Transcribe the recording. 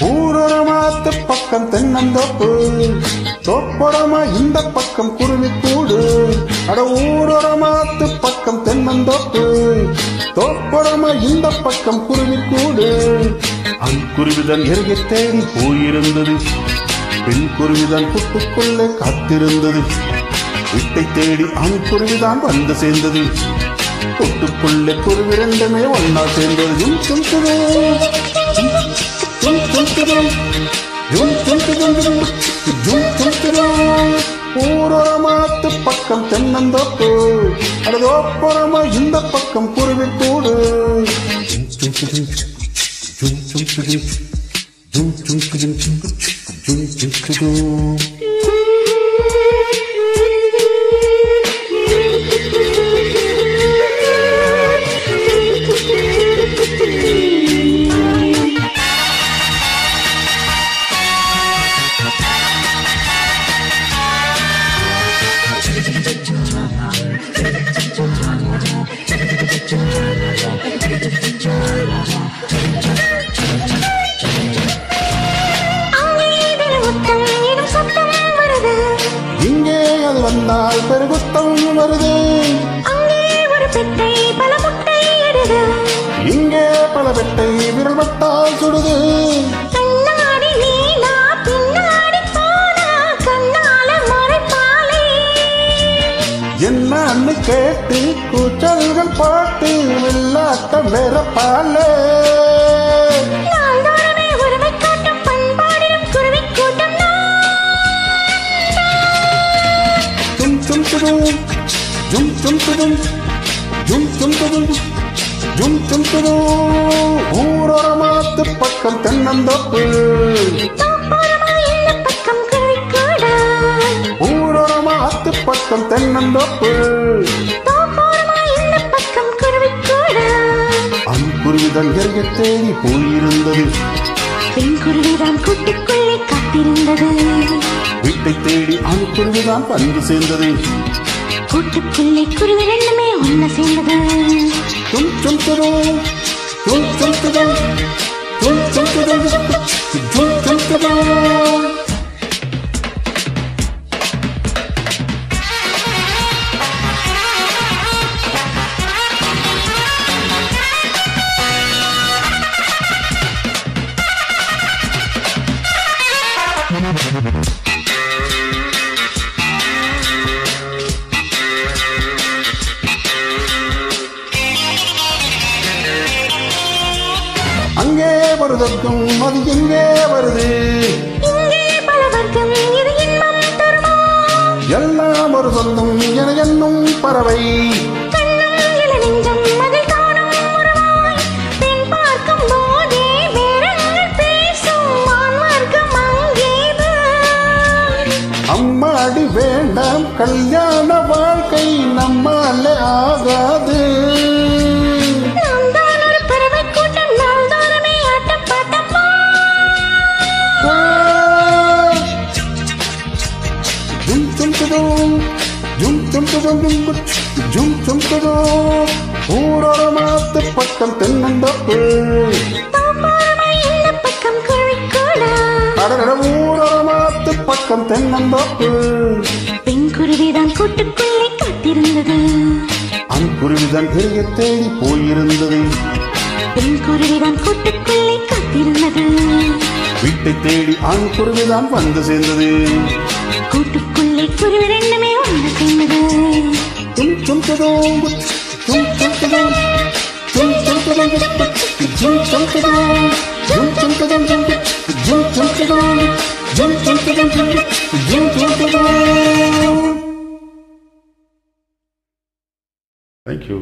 ஊரமாத்து பக்கம் தென்னந்தோப்பு தோப்படமா இந்த பக்கம் குருவி கூடு அட ஊரமாத்து பக்கம் தென்னந்தோப்பு தோப்படமா இந்த பக்கம் குருவி கூடு அங்குருவிதான் எருகை தேடி போயிருந்தது பெண் குருவிதான் புட்டுக்குள்ளே காத்திருந்தது வீட்டை தேடி அங்குருவிதான் வந்து சேர்ந்தது புட்டுக்குள்ளே குருவி ரெண்டுமே ஒன்னா சேர்ந்தது ஊரமாத்து பக்கம் தென்னந்தோப்பு அடதோப்புறமா இந்த பக்கம் குருவி கூடு இங்கே அது வந்தால் பெருகுத்தம் வருது இங்கே பல பெட்டை விரல் பட்டால் சுடுது என்னன்னு கேட்டு கூச்சல்கள் பாட்டு வெள்ளாட்டம் வேற பாலே ஊரமாத்து பக்கம் தென்னந்தோப்பு ஊரமாத்து பக்கம் தென்னந்தோப்பு அங்குருவிதான் எருகை தேடி போயிருந்தது பெண் குருவிதான் கூட்டுக்குள்ளே காத்திருந்தது வீட்டை தேடி அங்குருவிதான் வந்து சேர்ந்தது கூட்டுக்குள்ளே குருவி ரெண்டுமே ஒன்ன சேர்ந்தது அங்கே வருதற்கும் அது எங்கே வருது எல்லாம் ஒரு சொந்தம் என என்னும் பறவை அம்மாடி வேண்டாம் கல்யாண வாழ்க்கை நம்மால ஆகாது ஊரமாத்து பக்கம் தென்னந்தோப்பு ஊரமாத்து பக்கம் தென்னந்தோப்பு பெண் குருவிதான் கூட்டுக்குள்ளே காத்திருந்தது அங்குருவிதான் எருகை தேடி போயிருந்தது பெண் குருவிதான் கூட்டுக்குள்ளே காத்திருந்தது வீட்டை தேடி அங்குருவிதான் வந்து சேர்ந்தது கூட்டுக்குள்ளே குருவி ரெண்டுமே ஒன்று சேர்ந்தது Thank you.